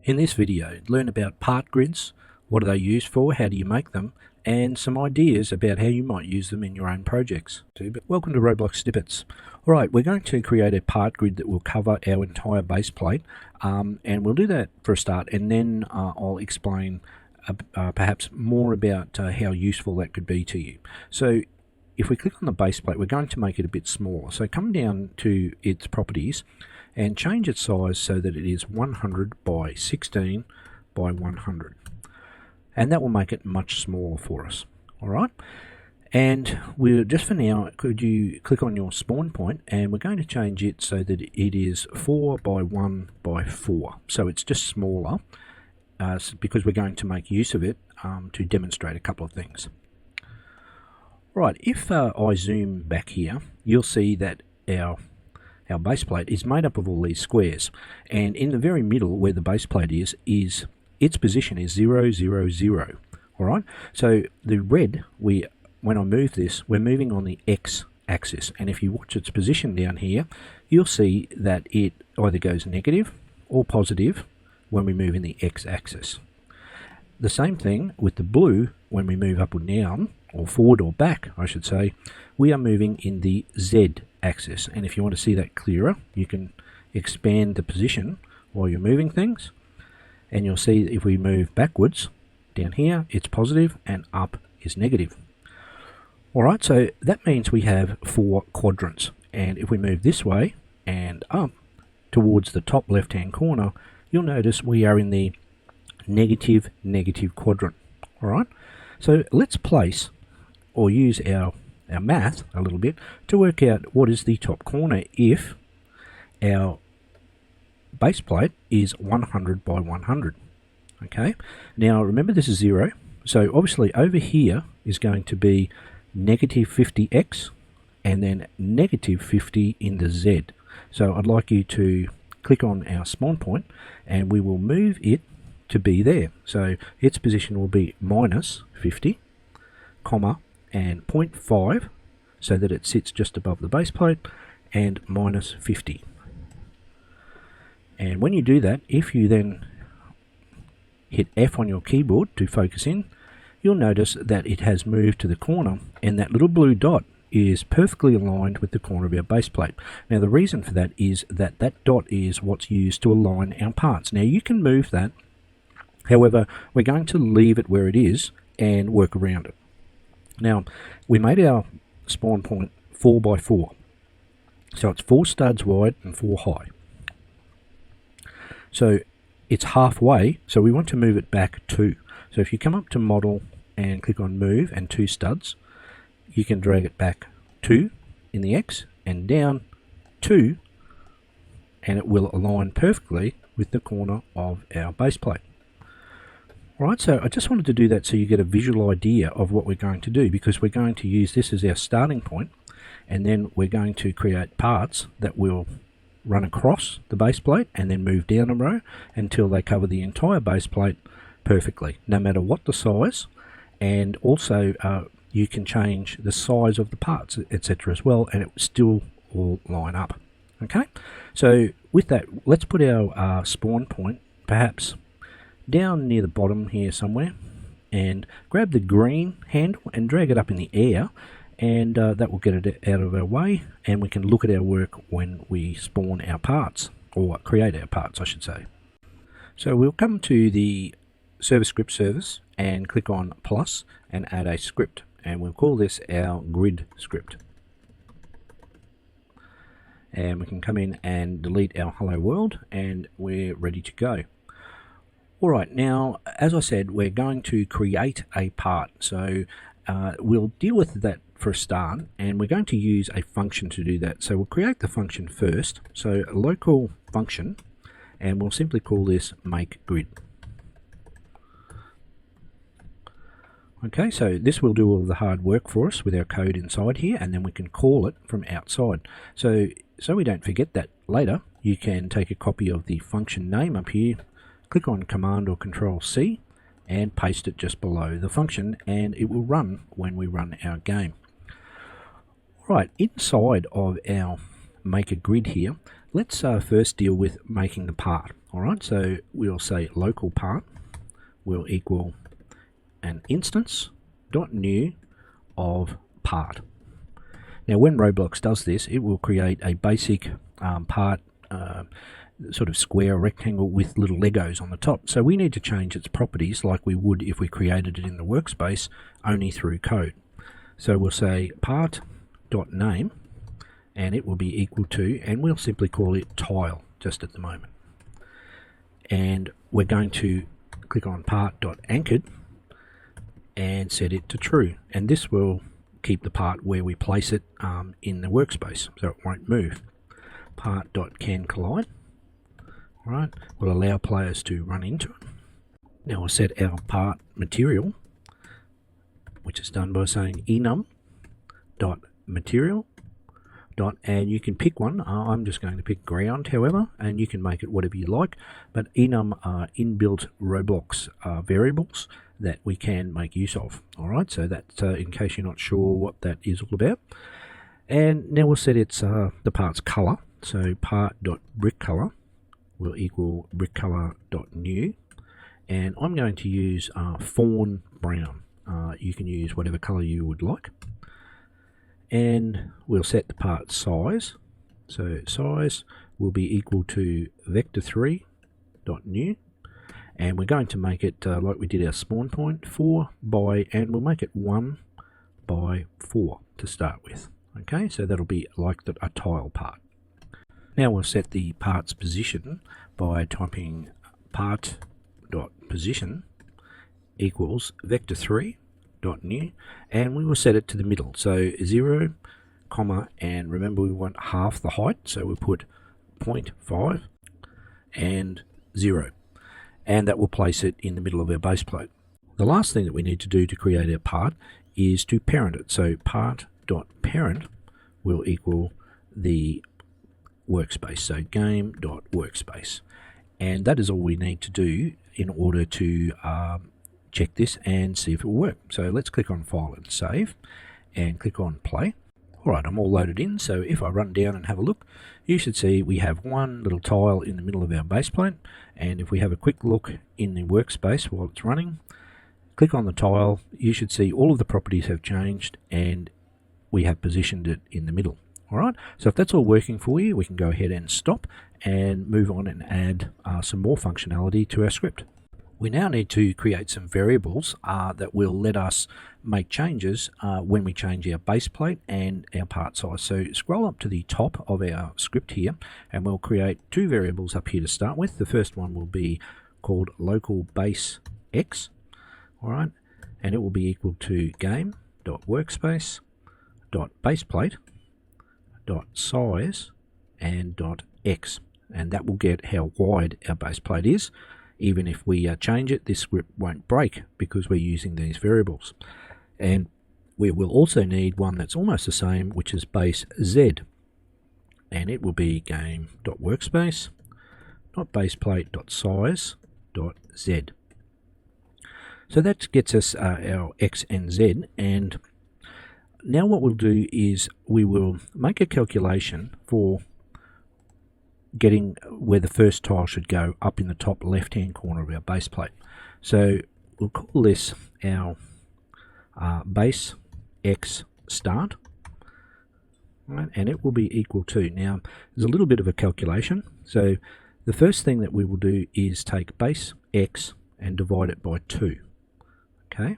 In this video, learn about part grids, what are they used for, how do you make them, and some ideas about how you might use them in your own projects. Welcome to Roblox Snippets. Alright, we're going to create a part grid that will cover our entire base plate, and we'll do that for a start, and then I'll explain perhaps more about how useful that could be to you. So if we click on the base plate, we're going to make it a bit smaller. So come down to its properties and change its size so that it is 100 by 16 by 100. And that will make it much smaller for us. Alright? And we're just for now, could you click on your spawn point, and we're going to change it so that it is 4 by 1 by 4. So it's just smaller because we're going to make use of it to demonstrate a couple of things. Right, if I zoom back here, you'll see that our base plate is made up of all these squares, and in the very middle where the base plate is its position is 0, 0, 0. Alright, so the red, when I move this, we're moving on the x-axis, and if you watch its position down here, you'll see that it either goes negative or positive when we move in the x-axis. The same thing with the blue. When we move up or down, or forward or back, I should say, we are moving in the z-axis. And if you want to see that clearer, you can expand the position while you're moving things, and you'll see that if we move backwards, down here, it's positive, and up is negative. Alright, so that means we have 4 quadrants, and if we move this way and up towards the top left-hand corner, you'll notice we are in the negative quadrant. Alright, so let's place or use our math a little bit to work out what is the top corner if our base plate is 100 by 100. Okay, now remember this is 0, so obviously over here is going to be negative 50x and then negative 50 in the z. So I'd like you to click on our spawn point, and we will move it to be there. So its position will be minus 50, comma, and 0.5, so that it sits just above the base plate, and minus 50. And when you do that, if you then hit F on your keyboard to focus in, you'll notice that it has moved to the corner, and that little blue dot is perfectly aligned with the corner of our base plate. Now the reason for that is that that dot is what's used to align our parts. Now you can move that, however we're going to leave it where it is and work around it. Now we made our spawn point 4 by 4, so it's 4 studs wide and 4 high. So it's halfway, so we want to move it back 2. So if you come up to model and click on move and 2 studs, you can drag it back 2 in the X and down 2, and it will align perfectly with the corner of our base plate. Alright, so I just wanted to do that so you get a visual idea of what we're going to do, because we're going to use this as our starting point, and then we're going to create parts that will run across the base plate and then move down a row until they cover the entire base plate perfectly, no matter what the size. And also you can change the size of the parts, etc. as well, and it will still all line up. Okay, so with that, let's put our spawn point perhaps down near the bottom here somewhere, and grab the green handle and drag it up in the air, and that will get it out of our way, and we can look at our work when we spawn our parts, or create our parts I should say. So we'll come to the server script service and click on plus and add a script, and we'll call this our grid script. And we can come in and delete our hello world, and we're ready to go. Alright, now as I said, we're going to create a part, so we'll deal with that for a start, and we're going to use a function to do that. So we'll create the function first, so a local function, and we'll simply call this make grid. Okay, so this will do all the hard work for us with our code inside here, and then we can call it from outside. So we don't forget that later, you can take a copy of the function name up here, click on Command or Control C, and paste it just below the function, and it will run when we run our game. Right, inside of our make a grid here, let's first deal with making the part. Alright, so we'll say local part will equal an instance dot new of part. Now when Roblox does this, it will create a basic part sort of square rectangle with little Legos on the top. So we need to change its properties like we would if we created it in the workspace, only through code. So we'll say part.name, and it will be equal to, and we'll simply call it tile just at the moment. And we're going to click on part.anchored and set it to true, and this will keep the part where we place it in the workspace, so it won't move. Part.canCollide, right, will allow players to run into it. Now we'll set our part material, which is done by saying enum.material. And you can pick one. I'm just going to pick ground, however, and you can make it whatever you like, but enum are inbuilt Roblox variables that we can make use of. Alright, so that's in case you're not sure what that is all about. And now we'll set its the part's color. So part.brickcolor will equal brickcolor.new, and I'm going to use fawn brown. You can use whatever color you would like. And we'll set the part size. So size will be equal to vector3.new, and we're going to make it like we did our spawn point, 4 by, and we'll make it 1 by 4 to start with. Okay, so that'll be like a tile part. Now we'll set the part's position by typing part.position equals vector3.new, and we will set it to the middle, so 0, comma, and remember we want half the height, so we'll put 0.5 and 0, and that will place it in the middle of our base plate. The last thing that we need to do to create our part is to parent it, so part.parent will equal the workspace, so game.workspace, and that is all we need to do in order to check this and see if it will work. So let's click on File and Save and click on Play. Alright, I'm all loaded in, so if I run down and have a look, you should see we have one little tile in the middle of our base plate, and if we have a quick look in the workspace while it's running, click on the tile, you should see all of the properties have changed and we have positioned it in the middle. Alright, so if that's all working for you, we can go ahead and stop and move on and add some more functionality to our script. We now need to create some variables that will let us make changes when we change our base plate and our part size. So scroll up to the top of our script here, and we'll create two variables up here to start with. The first one will be called local base x, alright, and it will be equal to game.workspace.baseplate.size and .x, and that will get how wide our base plate is. Even if we change it, this script won't break because we're using these variables. And we will also need one that's almost the same, which is base z, and it will be game.workspace.baseplate.size.z. So that gets us our x and z, and now what we'll do is we will make a calculation for getting where the first tile should go up in the top left hand corner of our base plate. So we'll call this our base x start, right, and it will be equal to, now there's a little bit of a calculation, so the first thing that we will do is take base x and divide it by 2, okay,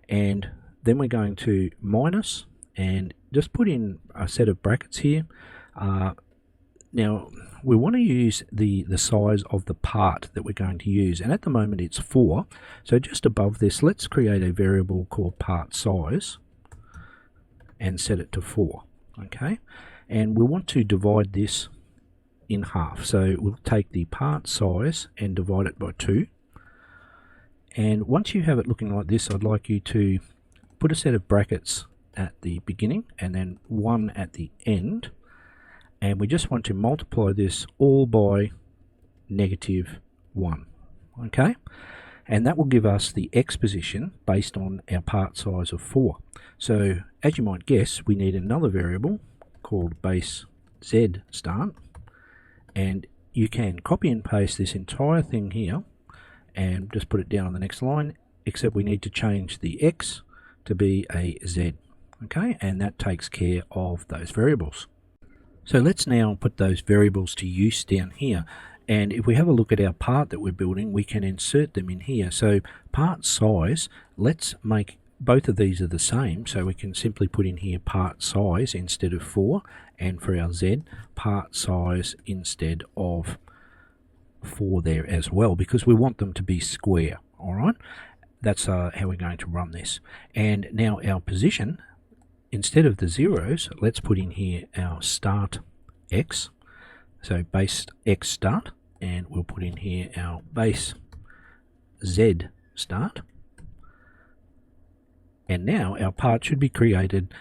and then we're going to minus and just put in a set of brackets here. Now we want to use the size of the part that we're going to use, and at the moment it's 4, so just above this let's create a variable called part size and set it to 4, okay, and we want to divide this in half, so we'll take the part size and divide it by 2, and once you have it looking like this, I'd like you to put a set of brackets at the beginning and then one at the end, and we just want to multiply this all by -1, okay, and that will give us the x position based on our part size of 4. So as you might guess, we need another variable called base z start, and you can copy and paste this entire thing here and just put it down on the next line, except we need to change the X to be a Z. Okay, and that takes care of those variables. So let's now put those variables to use down here. And if we have a look at our part that we're building, we can insert them in here. So part size, let's make both of these are the same. So we can simply put in here part size instead of 4. And for our Z, part size instead of 4 there as well, because we want them to be square. All right, that's how we're going to run this. And now our position, instead of the zeros, let's put in here our start X. So base X start, and we'll put in here our base Z start. And now our part should be created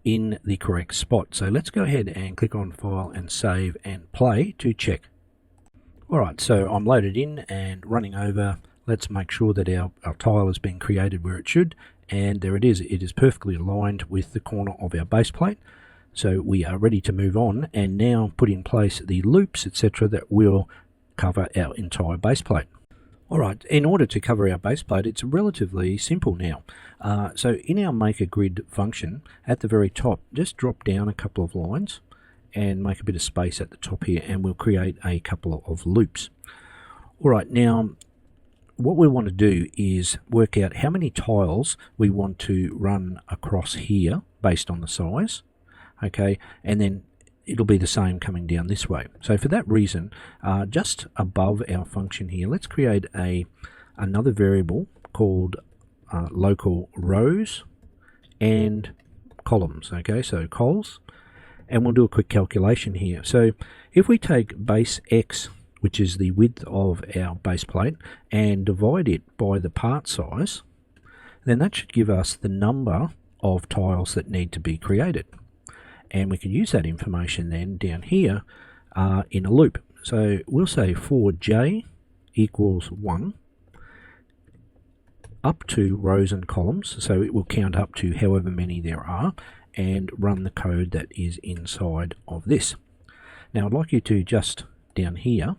in the correct spot. So let's go ahead and click on File and Save and Play to check. Alright, so I'm loaded in and running over. Let's make sure that our tile has been created where it should. And there it is. It is perfectly aligned with the corner of our base plate. So we are ready to move on and now put in place the loops, etc., that will cover our entire base plate. Alright, in order to cover our base plate, it's relatively simple now. So in our Make a Grid function, at the very top, just drop down a couple of lines and make a bit of space at the top here, and we'll create a couple of loops. Alright, now what we want to do is work out how many tiles we want to run across here based on the size. Okay, and then it'll be the same coming down this way. So for that reason, just above our function here, let's create another variable called local rows and columns. Okay, so cols, and we'll do a quick calculation here. So if we take base X, which is the width of our base plate, and divide it by the part size, then that should give us the number of tiles that need to be created. And we can use that information then down here in a loop. So we'll say for j equals 1 up to rows and columns, so it will count up to however many there are, and run the code that is inside of this. Now I'd like you to just down here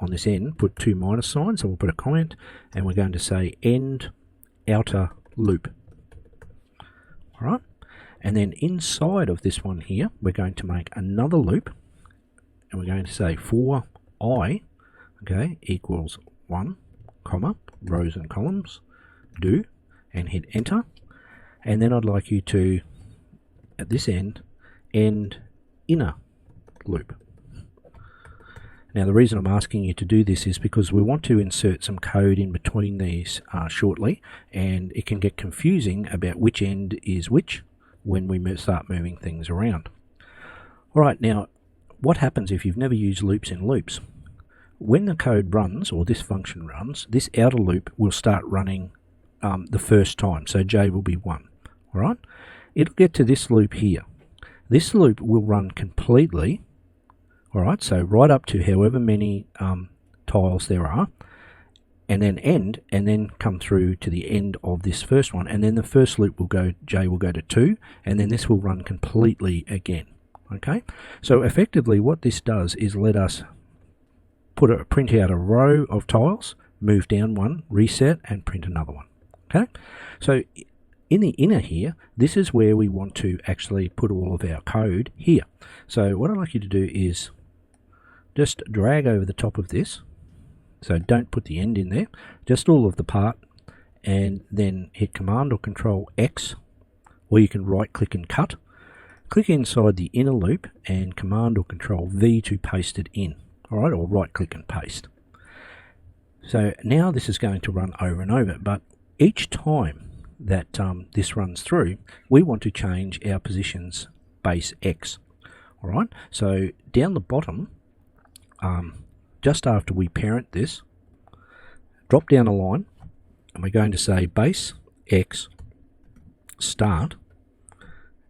on this end put 2 minus signs, so we'll put a comment, and we're going to say end outer loop. Alright, and then inside of this one here, we're going to make another loop, and we're going to say for I, okay, equals 1, comma, rows and columns, do, and hit enter. And then I'd like you to, at this end inner loop. Now the reason I'm asking you to do this is because we want to insert some code in between these shortly, and it can get confusing about which end is which when we start moving things around. Alright, now what happens if you've never used loops in loops? When the code runs, or this function runs, this outer loop will start running the first time, so j will be 1. Alright, it'll get to this loop here. This loop will run completely, alright, so right up to however many tiles there are, and then end, and then come through to the end of this first one, and then the first loop will go, j will go to 2, and then this will run completely again. Okay, so effectively what this does is let us print out a row of tiles, move down one, reset, and print another one. Okay, so in the inner here, this is where we want to actually put all of our code here. So what I'd like you to do is just drag over the top of this. So don't put the end in there, just all of the part, and then hit Command or Control X, or you can right click and cut. Click inside the inner loop and Command or Control V to paste it in. Alright, or right click and paste. So now this is going to run over and over, but each time that this runs through, we want to change our positions base X. Alright, so down the bottom, just after we parent this, drop down a line, and we're going to say base X start,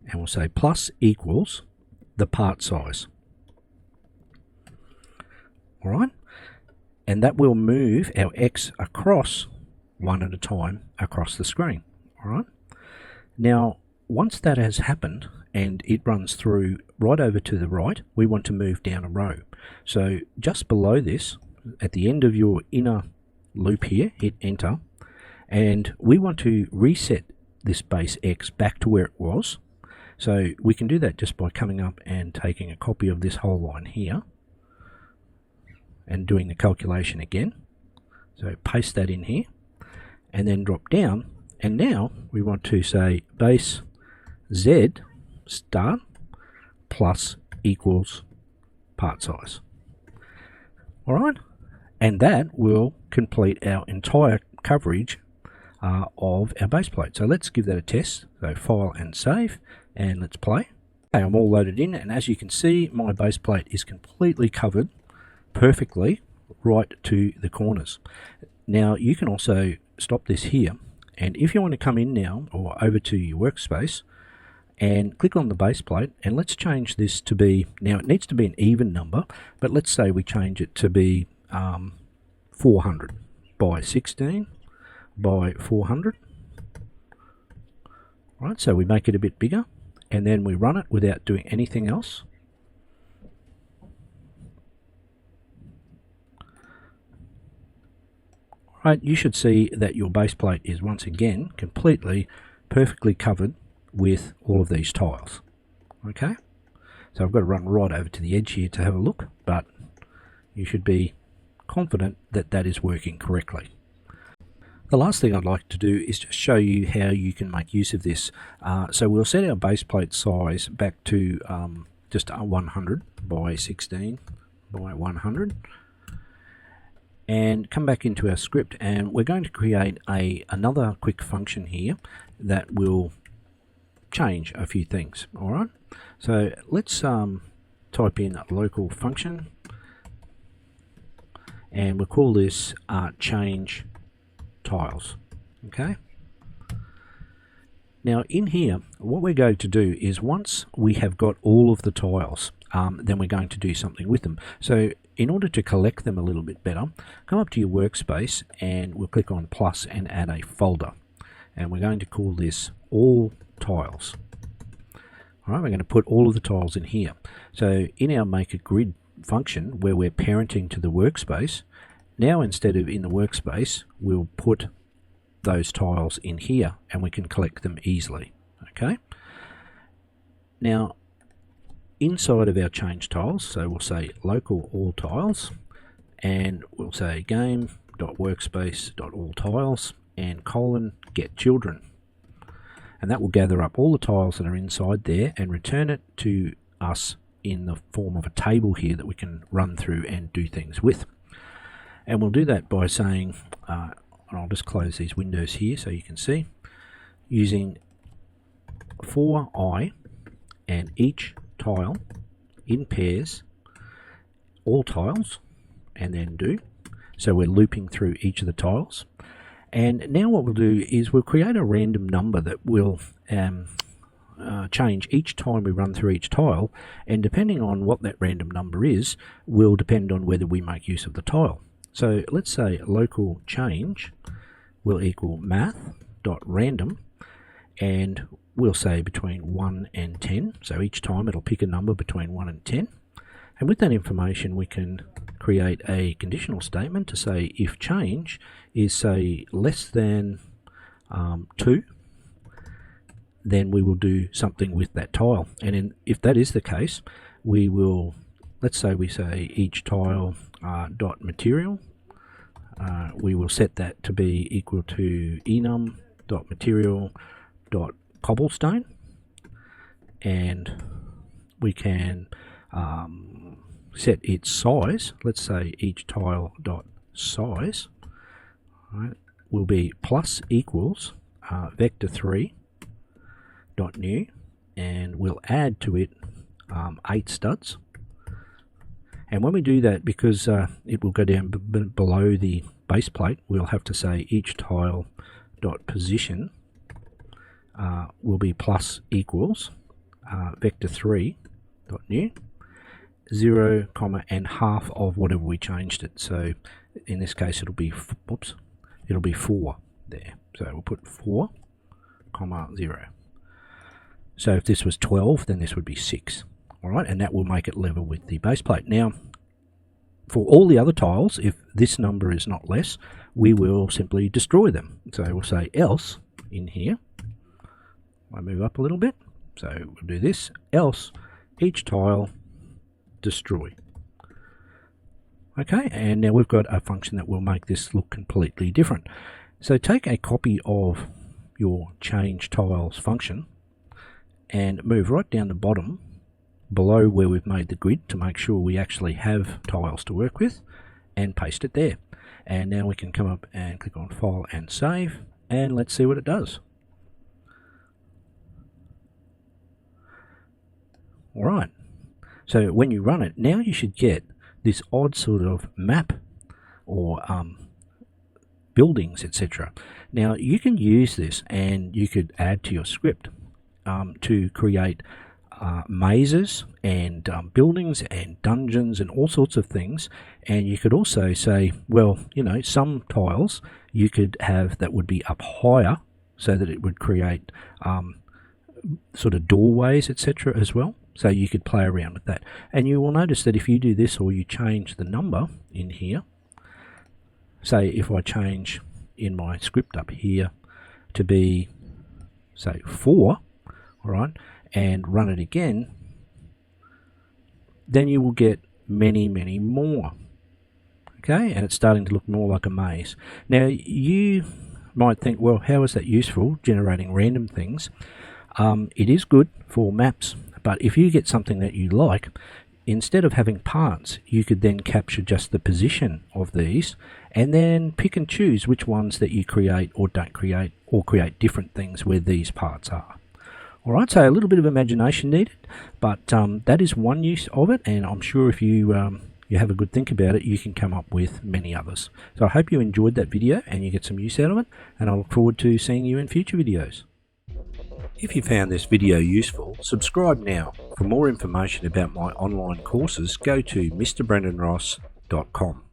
and we'll say plus equals the part size. Alright, and that will move our X across one at a time across the screen. Alright, now once that has happened, and it runs through right over to the right. We want to move down a row. So just below this, at the end of your inner loop here, hit enter, and we want to reset this base x back to where it was. So we can do that just by coming up and taking a copy of this whole line here and doing the calculation again. So paste that in here and then drop down, and now we want to say base z start plus equals part size. Alright, and that will complete our entire coverage of our base plate. So let's give that a test. So file and save, and let's play. Okay, I'm all loaded in, and as you can see, my base plate is completely covered perfectly right to the corners. Now you can also stop this here, and if you want to come in now or over to your workspace and click on the base plate, and let's change this to be, now it needs to be an even number, but let's say we change it to be 400 by 16 by 400. Right, so we make it a bit bigger, and then we run it without doing anything else. Right, you should see that your base plate is once again completely perfectly covered with all of these tiles. Okay, so I've got to run right over to the edge here to have a look, but you should be confident that that is working correctly. The last thing I'd like to do is just show you how you can make use of this. So we'll set our base plate size back to just 100 by 16 by 100. And come back into our script, and we're going to create another quick function here that will change a few things. Alright, so let's type in a local function, and we'll call this change tiles. Okay, now in here what we're going to do is, once we have got all of the tiles, then we're going to do something with them. So in order to collect them a little bit better, come up to your workspace and we'll click on plus and add a folder, and we're going to call this all tiles. Alright, we're going to put all of the tiles in here. So in our make a grid function where we're parenting to the workspace, now instead of in the workspace, we'll put those tiles in here and we can collect them easily. Okay, now inside of our change tiles, so we'll say local all tiles, and we'll say game.workspace.all tiles and colon get children, and that will gather up all the tiles that are inside there and return it to us in the form of a table here that we can run through and do things with. And we'll do that by saying, and I'll just close these windows here so you can see, using for I and each tile in pairs, all tiles, and then do. So we're looping through each of the tiles. And now what we'll do is we'll create a random number that will change each time we run through each tile, and depending on what that random number is will depend on whether we make use of the tile. So let's say local change will equal math.random, and we'll say between 1 and 10. So each time it'll pick a number between 1 and 10. And with that information we can create a conditional statement to say if change is, say, less than 2, then we will do something with that tile. And if that is the case, we will, let's say we say each tile dot material, we will set that to be equal to enum dot material dot cobblestone, and we can set its size. Let's say each tile dot size, right, will be plus equals vector3 dot new, and we'll add to it 8 studs. And when we do that, because it will go down below the base plate, we'll have to say each tile dot position will be plus equals vector3 dot new 0, and half of whatever we changed it. So in this case it'll be it'll be 4 there. So we'll put 4, 0. So if this was 12, then this would be 6. All right, and that will make it level with the base plate. Now, for all the other tiles, if this number is not less, we will simply destroy them. So we'll say else in here. I move up a little bit. So we'll do this, else each tile destroy. Okay, and now we've got a function that will make this look completely different. So take a copy of your change tiles function and move right down the bottom below where we've made the grid to make sure we actually have tiles to work with, and paste it there. And now we can come up and click on File and Save, and let's see what it does. Alright, so when you run it, now you should get this odd sort of map or buildings, etc. Now you can use this and you could add to your script to create mazes and buildings and dungeons and all sorts of things. And you could also say, well, you know, some tiles you could have that would be up higher so that it would create sort of doorways, etc. as well. So you could play around with that. And you will notice that if you do this or you change the number in here, say if I change in my script up here to be, say, 4, all right, and run it again, then you will get many, many more. Okay, and it's starting to look more like a maze. Now you might think, well, how is that useful, generating random things? It is good for maps, but if you get something that you like, instead of having parts, you could then capture just the position of these and then pick and choose which ones that you create or don't create, or create different things where these parts are. Alright, so a little bit of imagination needed, but that is one use of it, and I'm sure if you you have a good think about it, you can come up with many others. So I hope you enjoyed that video and you get some use out of it, and I look forward to seeing you in future videos. If you found this video useful, subscribe now. For more information about my online courses, go to mrbrendanross.com.